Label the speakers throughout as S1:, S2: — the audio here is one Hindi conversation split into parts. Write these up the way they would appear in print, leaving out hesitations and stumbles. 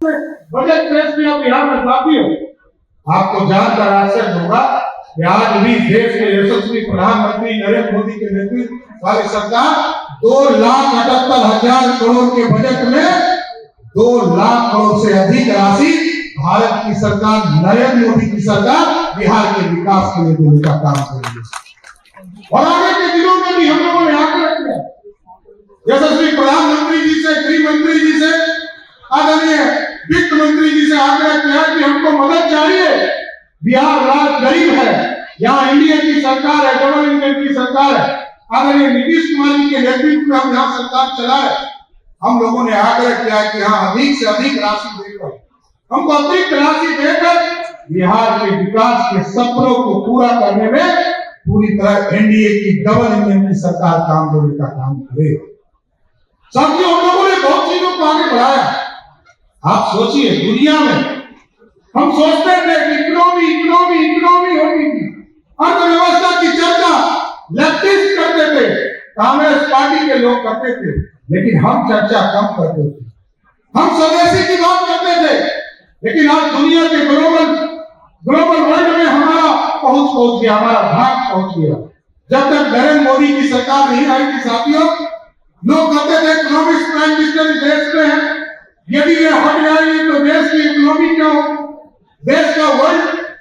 S1: बजट पेश किया बिहार में साथियों, आपको जानकर आश्चर्य होगा कि आज भी देश के यशस्वी प्रधानमंत्री नरेंद्र मोदी के नेतृत्व वाली सरकार 2,78,000 करोड़ के बजट में 2 लाख करोड़ से अधिक राशि भारत की सरकार, नरेंद्र मोदी की सरकार बिहार के विकास के लिए देने का काम करेगी। और आगे के दिनों में भी हम लोगों ने आग्रह किया यशस्वी प्रधानमंत्री जी से, गृह मंत्री जी से, आदरणीय वित्त मंत्री जी से आग्रह किया कि हमको मदद चाहिए। बिहार राज्य गरीब है, यहाँ इंडिया की सरकार है, डबल इंजन की सरकार है, आदरणीय नीतीश कुमार जी के नेतृत्व में हम यहाँ सरकार चलाए। हम लोगों ने आग्रह किया कि यहाँ अधिक से अधिक राशि देकर, हमको अतिरिक्त राशि देकर बिहार के विकास के सपनों को पूरा करने में पूरी तरह एनडीए की डबल इंजन की सरकार काम करने का काम करे। साथियों, हम लोगों ने बहुत चीजों को आगे बढ़ाया। आप सोचिए, दुनिया में हम सोचते थे कि इकोनॉमी होगी, अर्थव्यवस्था की चर्चा लेफ्टिस्ट करते थे, कांग्रेस पार्टी के लोग करते थे, लेकिन हम चर्चा कम करते थे। हम स्वदेशी की बात करते थे, लेकिन आज दुनिया के ग्लोबल वर्ल्ड में हमारा पहुंच गया, हमारा भाग पहुंच गया। जब तक नरेंद्र मोदी की सरकार नहीं आई थी साथियों, लोग कहते थे इकोनॉमिक्स प्राइम मिनिस्टर देश में है, यदि ये हट जाएगी तो देश की इकोनॉमी क्या हो, देश का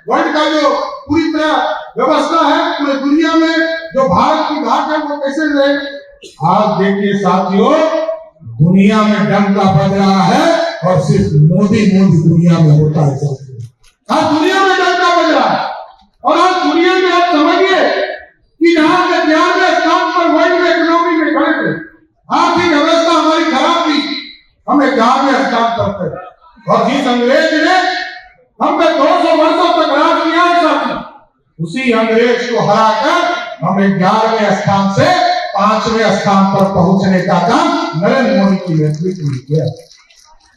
S1: वर्ल्ड का जो पूरी तरह व्यवस्था है पूरे दुनिया में, जो भारत की घाट है वो कैसे रहे। आज देखिए साथियों, दुनिया में डंका बज रहा है और सिर्फ मोदी दुनिया में होता है साथियों। आज दुनिया में डंका बज रहा है और आज दुनिया में आप समझिए कि यहाँ के 11वें स्थान पर वर्ल्ड में इकोनॉमी में खड़े थे, आर्थिक व्यवस्था हमारी खराब थी, हमें 11वें स्थान पर थे। और जिस अंग्रेज ने हम पे 200 वर्षों तक राज किया है साथी, उसी अंग्रेज को हराकर हमें 11वें स्थान से 5वें स्थान पर पहुंचने का काम नरेंद्र मोदी की नेतृत्व में किया।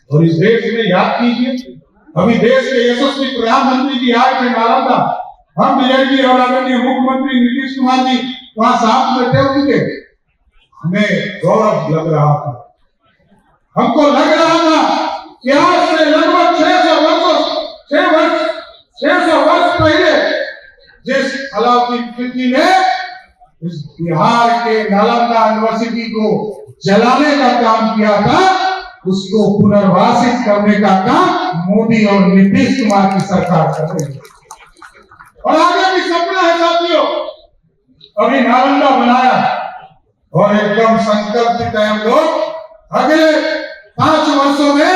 S1: और इस देश में याद कीजिए, अभी देश के यशस्वी प्रधानमंत्री जी आए थे नालंदा, हम विजय जी और आदरणीय मुख्यमंत्री नीतीश कुमार जी वहां साथ में थे उनके, हमें गौरव लग रहा था। हमको लग रहा था कि आज से लगभग 600 वर्ष पहले जिस अलाउद्दीन खिलजी ने इस बिहार के नालंदा यूनिवर्सिटी को जलाने का काम किया था, उसको पुनर्वासित करने का काम मोदी और नीतीश कुमार की सरकार कर रही है। और आगे भी सपना है साथियों, अभी नालंदा बनाया और एकदम संकल्पित है हम लोग अगले 5 वर्षों में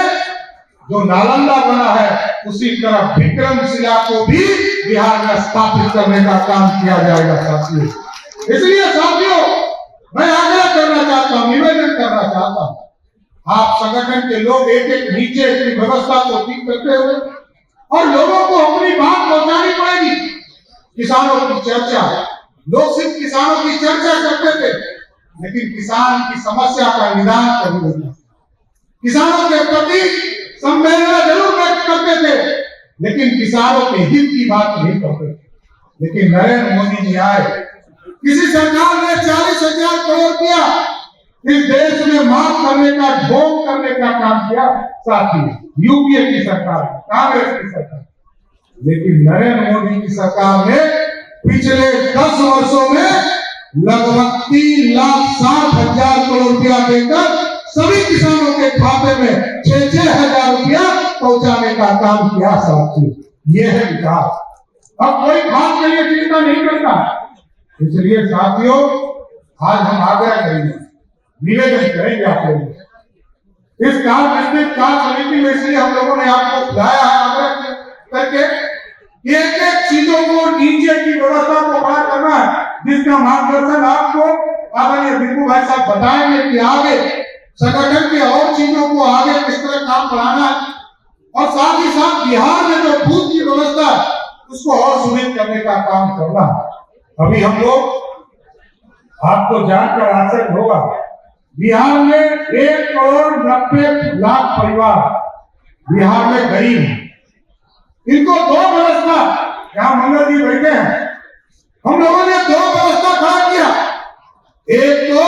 S1: जो नालंदा बना है उसी तरह विक्रमशिला को भी बिहार में स्थापित करने का काम किया जाएगा साथियों। इसलिए साथियों, मैं आग्रह करना चाहता हूं, निवेदन करना चाहता हूं, आप संगठन के लोग एक नीचे की व्यवस्था को ठीक करते हुए और लोगों को अपनी बात पहुंचानी पड़ेगी। किसानों की चर्चा, लोग सिर्फ किसानों की चर्चा करते थे, लेकिन किसान की समस्या का निदान कभी नहीं था। किसानों के प्रति संवेदना जरूर व्यक्त करते थे, लेकिन किसानों के हित की बात नहीं करते थे। लेकिन नरेंद्र मोदी जी आए, किसी सरकार ने 40,000 करोड़ किया, इस देश में माफ करने का, ढोंग करने का काम किया साथी यूपीए की सरकार, कांग्रेस की सरकार। लेकिन नरेंद्र मोदी की सरकार ने पिछले 10 वर्षों में लगभग 3,60,000 करोड़ रुपया देकर सभी किसानों के खाते में 6,000 रुपया पहुंचाने का काम किया साथी। ये है विकास। अब कोई खाद के लिए चिंता नहीं करता। इसलिए साथियों, आज हम आग्रह करेंगे, निवेदन करेंगे आप लोगों से। इस विस्तृत कार्य समिति में इसलिए हम लोगों ने आपको बुलाया है आग्रह करके, एक चीजों को नीचे की व्यवस्था को खड़ा करना है, जिसका मार्गदर्शन आपको आदरणीय बिल्कू भाई साहब बताएंगे कि आगे संगठन के और चीजों को आगे किस तरह काम बढ़ाना है, और साथ ही साथ बिहार में जो बूथ की व्यवस्था है उसको और सुदृढ़ करने का काम करना है। अभी हम लोग, आपको जानकर आश्चर्य होगा, बिहार में 1,90,00,000 परिवार बिहार में गरीब हैं। इनको 2 व्यवस्था, यहाँ मंगल जी बैठे हैं, हम लोगों ने 2 व्यवस्था खड़ा किया। एक तो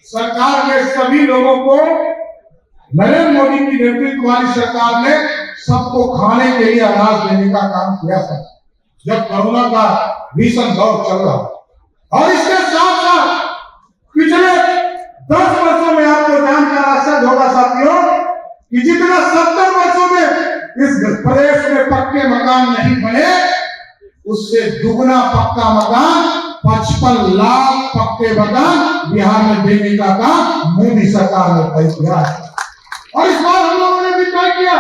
S1: सरकार में सभी लोगों को नरेंद्र मोदी की नेतृत्व वाली सरकार ने सबको खाने के लिए अनाज देने का काम किया था जब कोरोना का भीषण दौर चल रहा। और इसके साथ साथ पिछले 10 वर्षों में आपको जानकर आश्चर्य होगा साथियों कि जितना 70 वर्षों में इस प्रदेश में पक्के मकान नहीं बने, उससे दुगना पक्का मकान 55 लाख पक्के मकान बिहार में देने का काम मोदी सरकार ने तय किया है। और इस बार हम लोगों ने भी तय किया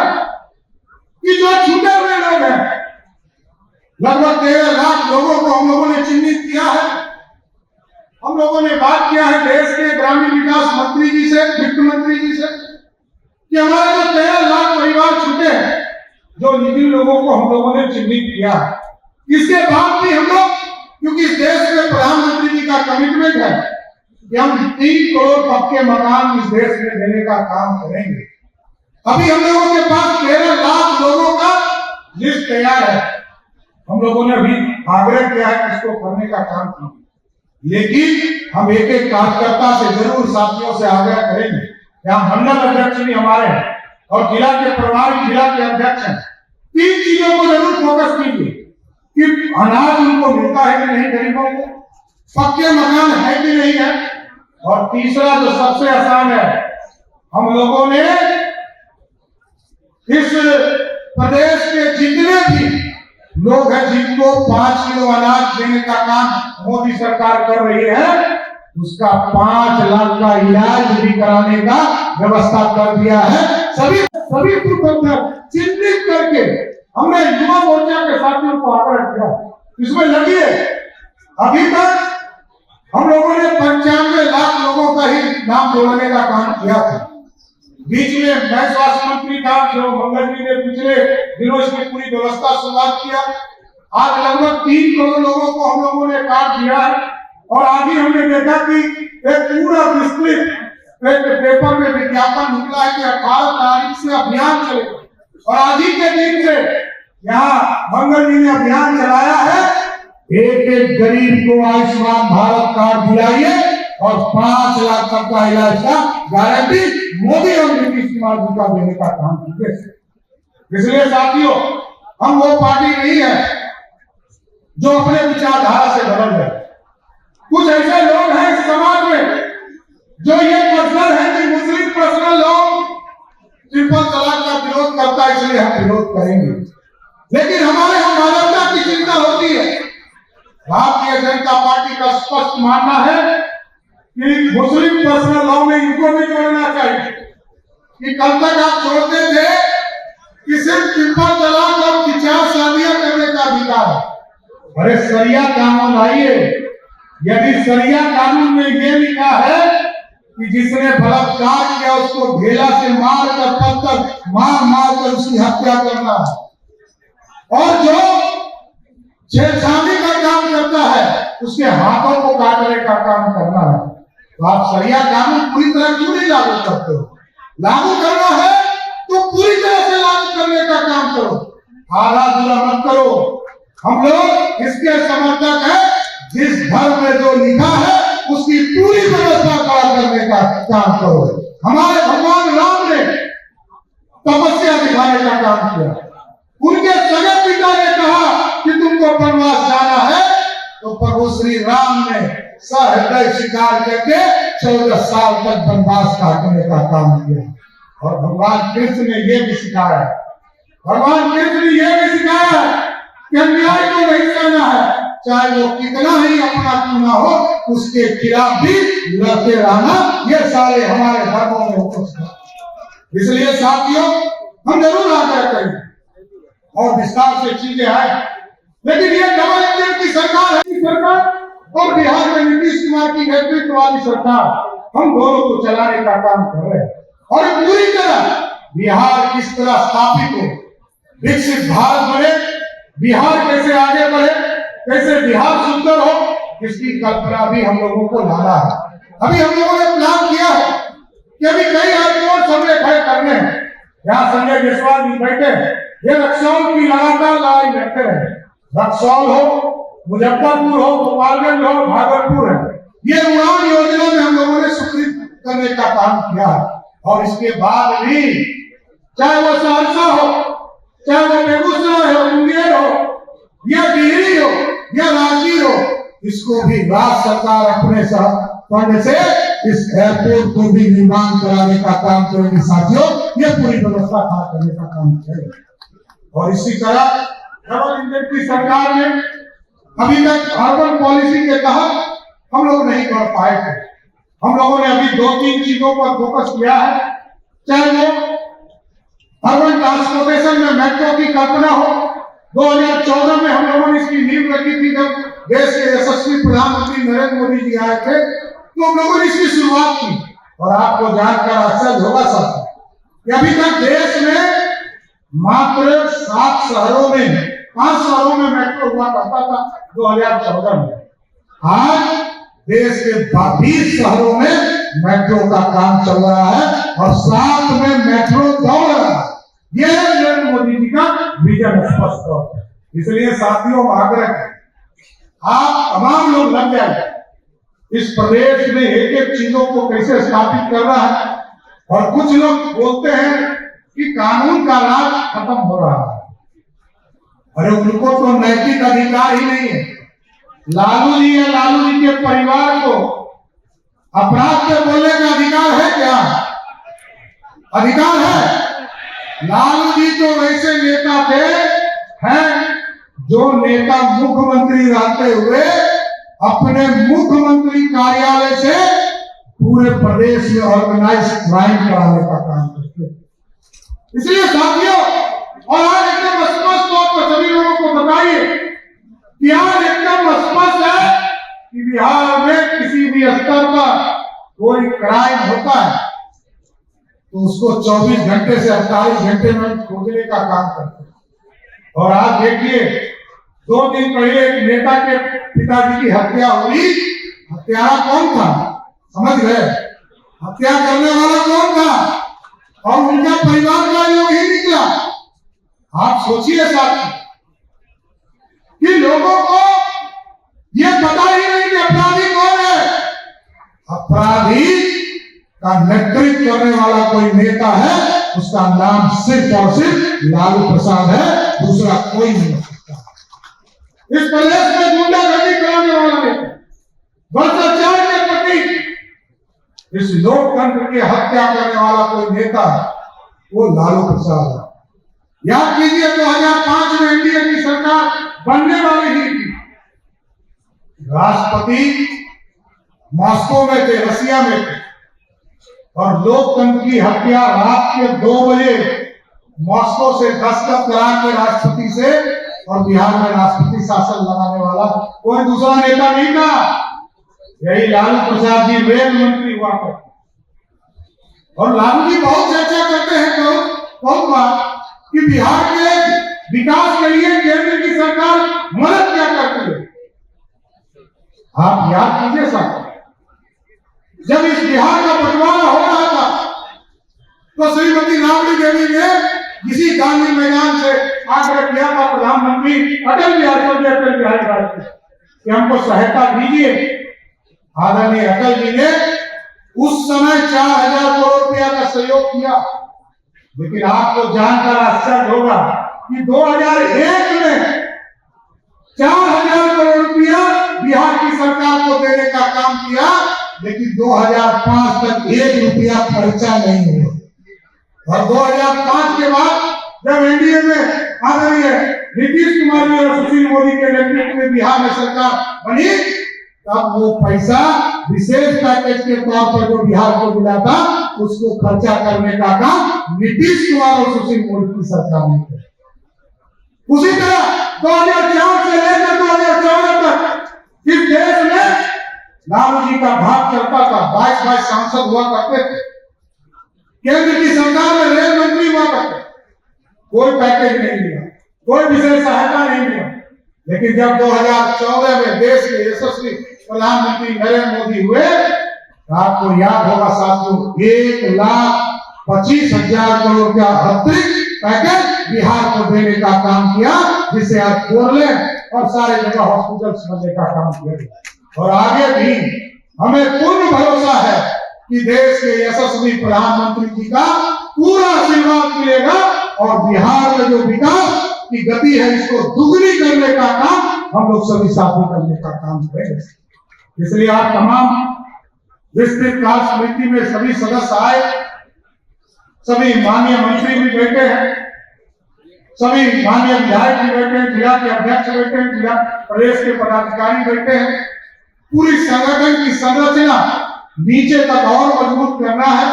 S1: कि जो छूटे हुए लोग हैं, लगभग 13 लाख लोगों को हम लोगों ने चिन्हित किया है। हम लोगों ने बात किया है देश के ग्रामीण विकास मंत्री जी से, वित्त मंत्री जी से, कि हमारे जो 13 लाख परिवार छूटे हैं, जो जिन लोगों को हम लोगों ने चिन्हित किया, इसके बाद भी हम लोग, क्योंकि इस देश में प्रधानमंत्री जी का कमिटमेंट है कि हम 3 करोड़ पक्के मकान इस देश में देने का काम करेंगे। अभी हम लोगों के पास 13 लाख लोगों का लिस्ट तैयार है। हम लोगों ने भी आग्रह किया है कि इसको करने का काम किया, लेकिन हम एक एक कार्यकर्ता से जरूर साथियों से आग्रह करेंगे। यहाँ मंडल अध्यक्ष भी हमारे हैं और जिला के प्रभारी जिला के अध्यक्ष हैं। 3 चीजों को जरूर फोकस कीजिए कि अनाज उनको मिलता है कि नहीं, गरीबों को पक्के मकान है कि नहीं है, और तीसरा जो सबसे आसान है, हम लोगों ने इस प्रदेश के जितने भी लोग हैं जिनको 5 किलो अनाज देने का काम मोदी सरकार कर रही है, उसका 5 लाख का इलाज भी कराने का व्यवस्था कर दिया है। सभी चिन्हित करके हमने युवा मोर्चा के साथियों को आग्रह किया, इसमें लगिए। अभी तक हम लोगों ने 95 लाख लोगों का ही नाम जोड़ने का काम किया था। बीच में मैं स्वास्थ्य मंत्री था, जो मंगल जी ने पिछले दिनों इसकी पूरी व्यवस्था शुरुआत किया। आज लगभग 3 करोड़ लोगों को हम लोगों ने कार्ड दिया है। और आज ही हमने देखा कि एक पूरा विस्तृत एक पेपर में विज्ञापन निकला है कि 18 तारीख से अभियान चलेगा, और आज ही के दिन से यहाँ मंगल जी ने अभियान चलाया है, एक एक गरीब को आयुष्मान भारत कार्ड दिलाइए और 5 लाख तक का इलाज का गारंटी मोदी और नीतीश कुमार जी का देने का काम कीजिए। इसलिए साथियों, हम वो पार्टी नहीं है जो अपने विचारधारा से बदल जाए। कुछ ऐसे लोग हैं इस समाज में जो ये पर्सनल है कि मुस्लिम पर्सनल लोग ट्रिपल तलाक का विरोध करता है, इसलिए हम विरोध करेंगे। लेकिन हमारे यहाँ मानवता की चिंता होती है। भारतीय जनता पार्टी का स्पष्ट मानना है कि मुस्लिम पर्सनल लॉ में इनको भी जोड़ना चाहिए। कि कल तक आप छोड़ते थे कि सिर्फ ट्रिपल तलाक और 50 शादियां करने का अधिकार है। अरे सरिया कानून लाइए। यदि सरिया कानून में ये लिखा है कि जिसने बलात्कार किया उसको ढेला से मार कर पत्थर मार कर उसकी हत्या करना है, और जो छेड़छाड़ी का काम करता है उसके हाथों को काटने का काम करना है, तो आप सरिया कानून पूरी तरह क्यों नहीं लागू करते हो? लागू करना है तो पूरी तरह से लागू करने का काम करो, आधा अधूरा मत करो। हम लोग इसके समर्थक हैं, जिस धर्म में जो लिखा है उसकी पूरी व्यवस्था खड़ा करने का काम करो। हमारे भगवान राम ने तपस्या दिखाने का काम किया। उनके सगे पिता ने कहा कि तुमको वनवास जाना है, तो प्रभु श्री राम ने सहृदय स्वीकार करके 14 साल तक वनवास काटने का काम किया। और भगवान कृष्ण ने यह भी सिखाया, भगवान कृष्ण ने यह भी सिखाया कि अन्याय को नहीं करना है, चाहे वो कितना ही अपना क्यों ना हो, उसके खिलाफ भी लड़ते रहना। ये सारे हमारे धर्मों में उपस्थित है। इसलिए साथियों, हम जरूर आग्रह करेंगे और विस्तार से चीजें आए, लेकिन ये डबल इंजन की सरकार है, सरकार और बिहार में नीतीश कुमार की नेतृत्व वाली सरकार, हम दोनों को चलाने का काम कर रहे हैं। और पूरी तरह बिहार किस तरह स्थापित हो, विकसित भारत बने, बिहार कैसे आगे बढ़े, कैसे बिहार सुंदर हो, इसकी कल्पना भी हम लोगों को लाना है। अभी हम लोगों ने प्लान किया है कि अभी कई एयरपोर्ट हमें खड़े करने हैं। यहाँ संजय जायसवाल जी बैठे हैं, ये रक्सौल की लगातार लड़ाई लड़ते रहे। रक्सौल हो, मुजफ्फरपुर हो, गोपालगंज हो, भागलपुर है, ये उड़ान योजना में हम लोगों ने स्वीकृत करने का काम किया है। और इसके बाद भी चाहे वो सहरसा हो, चाहे वो बेगूसराय हो, मुंगेर हो, या टिहरी हो, या रांची हो, इसको भी राज्य सरकार अपने फंड से इस एयरपोर्ट को भी निर्माण कराने का काम करेगी साथियों। ये पूरी व्यवस्था खड़ा करने का काम करेगी। और इसी तरह डबल इंजन की सरकार में अभी तक अर्बन पॉलिसी के तहत हम लोग नहीं कर पाए थे। हम लोगों ने अभी 2-3 चीजों पर फोकस किया है, चाहे वो अर्बन ट्रांसपोर्टेशन में मेट्रो की कल्पना हो। 2014 में हम लोगों ने इसकी नींव रखी थी, जब देश के यशस्वी प्रधानमंत्री नरेंद्र मोदी जी आए थे, तो हम लोगों ने इसकी शुरुआत की। और आपको जानकर आश्चर्य होगा साथियों कि अभी तक देश में मात्र 7 शहरों में, 5 शहरों में मेट्रो हुआ करता था 2014 में। आज देश के 20 शहरों में मेट्रो का काम चल रहा है और 7 में मेट्रो दौड़ रहा है। यह नरेंद्र मोदी जी का विजन स्पष्ट तौर पर। इसलिए साथियों आग्रह है, आप तमाम लोग लग जाए इस प्रदेश में एक चीजों को कैसे स्थापित कर रहा है। और कुछ लोग बोलते हैं कि कानून का राज खत्म हो रहा है। अरे उनको तो नैतिक अधिकार ही नहीं है। लालू जी या लालू जी के परिवार को अपराध पे बोलने का अधिकार है क्या? अधिकार है? लालू जी तो वैसे नेता थे हैं जो नेता मुख्यमंत्री रहते हुए अपने मुख्यमंत्री कार्यालय से पूरे प्रदेश में ऑर्गेनाइज क्राइम कराने का काम करते। इसलिए साथियों, और आज एकदम स्पष्ट तौर पर सभी लोगों को बताइए कि आज एकदम स्पष्ट है कि बिहार में किसी भी स्तर पर कोई क्राइम होता है तो उसको 24 घंटे से 48 घंटे में खोजने का काम करते हैं। और आज देखिए, 2 दिन पहले एक नेता के पिताजी की हत्या हुई। हत्यारा कौन था? समझ गए? हत्या करने वाला कौन था? और उनका परिवार का लोग ही निकला। आप सोचिए साथी कि लोगों को यह पता ही नहीं कि अपराधी कौन है। अपराधी का नेतृत्व करने वाला कोई नेता है, उसका नाम सिर्फ और सिर्फ लालू प्रसाद है, दूसरा कोई नहीं हो सकता। इस प्रदेश में गुंडागर्दी कराने वाला नेता, भ्रष्टाचार के प्रति इस लोकतंत्र की हत्या करने वाला कोई नेता है, वो लालू प्रसाद है। याद कीजिए 2005 में एनडीए की सरकार बनने वाली ही थी। राष्ट्रपति मॉस्को में थे, रसिया में थे, और लोकतंत्र की हत्या रात के 2 बजे मॉस्को से दस्तखत करा के राष्ट्रपति से और बिहार में राष्ट्रपति शासन लगाने वाला कोई दूसरा नेता नहीं था। यही लालू प्रसाद जी रेल मंत्री हुआ करते। और लालू जी बहुत चर्चा करते हैं बहुत बार कि बिहार के विकास के लिए केंद्र की सरकार मदद क्या करती है। आप याद कीजिए साहब, जब इस बिहार का बंटवारा हो रहा था तो श्रीमती राबड़ी देवी ने किसी गांधी मैदान से आग्रह किया था प्रधानमंत्री अटल बिहारी वाजपेयी कि हमको सहायता दीजिए। आदरणीय अटल जी ने उस समय 4000 करोड़ रुपया का सहयोग किया। लेकिन आपको जानकर आश्चर्य होगा कि 2001 में 4000 करोड़ रुपया बिहार की सरकार को देने का काम किया, लेकिन 2005 तक 1 रुपया खर्चा नहीं हुआ। और 2005 के बाद जब एनडीए में आदरणीय नीतीश कुमार जी और सुशील मोदी के नेतृत्व में बिहार में सरकार बनी, तब वो पैसा विशेष पैकेज के तौर पर जो बिहार को मिला था उसको खर्चा करने का काम नीतीश कुमार और सुशील मोदी की सरकार ने किया। उसी तरह 2004 से लेकर 2014 तक इस देश में लालू जी का भाग चलता था। 22 सांसद हुआ करते थे, केंद्र की सरकार में रेल मंत्री हुआ करते, कोई पैकेज नहीं मिला, कोई विशेष सहायता नहीं मिला। लेकिन जब 2014 में देश के यशस्वी प्रधानमंत्री नरेंद्र मोदी हुए, आपको याद होगा साथियों, 1,25,000 करोड़ का अतिरिक्त पैकेज बिहार को देने का काम किया, जिससे आज 4 लेन और सारे जगह हॉस्पिटल बनने का काम किया। और आगे भी हमें पूर्ण भरोसा है कि देश के यशस्वी प्रधानमंत्री जी का पूरा आशीर्वाद मिलेगा और बिहार में जो विकास की गति है इसको दुगनी करने का काम हम लोग सभी साथी करने का काम करेंगे। इसलिए आज तमाम विस्तृत कार्य समिति में सभी सदस्य आए, सभी माननीय मंत्री भी बैठे हैं, सभी माननीय विधायक भी बैठे हैं, जिला के अध्यक्ष बैठे हैं, जिला प्रदेश के पदाधिकारी बैठे हैं। पूरी संगठन की संरचना नीचे तक और मजबूत करना है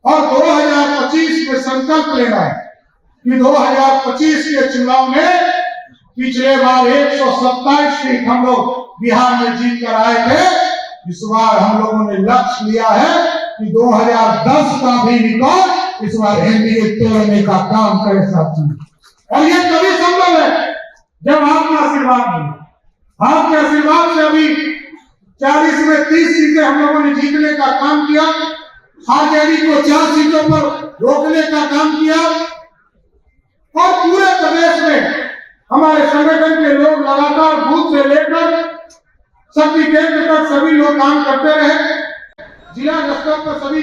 S1: और 2025 में संकल्प लेना है कि 2025 के चुनाव में पिछले बार 127 सीट हम लोग बिहार में जीत कर आए थे। इस बार हम लोगों ने लक्ष्य लिया है कि 2010 का भी रिकॉर्ड इस बार एनडीए तोड़ने का काम करे साथी। और ये तभी संभव है जब आपका आशीर्वाद मिले। आपके आशीर्वाद से अभी 40 में 30 सीटें हम लोगों ने जीतने का काम किया, आरजेडी को 4 सीटों पर रोकने का काम किया और पूरे प्रदेश में हमारे संगठन के लोग लगातार बूथ से लेकर शक्ति केंद्र तक सभी लोग काम करते रहे, जिला स्तर पर सभी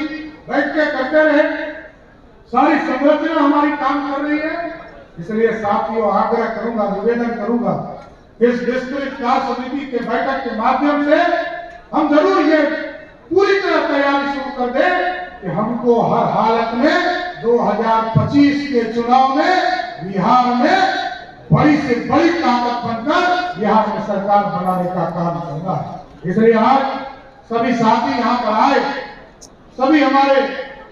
S1: बैठ के करते रहे, सारी संरचना हमारी काम कर रही है। इसलिए साथियों आग्रह करूंगा, निवेदन करूंगा, इस विस्तृत कार्य समिति के बैठक के माध्यम से हम जरूर ये पूरी तरह तैयारी शुरू कर दें कि हमको हर हालत में 2025 के चुनाव में बिहार में बड़ी से बड़ी ताकत बनकर बिहार में सरकार बनाने का काम करना है। इसलिए आज सभी साथी यहाँ पर आए, सभी हमारे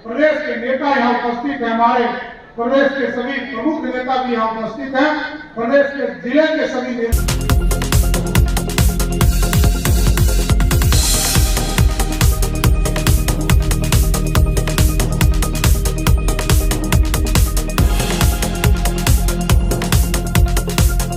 S1: प्रदेश के नेता यहाँ उपस्थित है, हमारे प्रदेश के सभी प्रमुख नेता भी यहाँ उपस्थित हैं, प्रदेश के जिले के सभी नेता।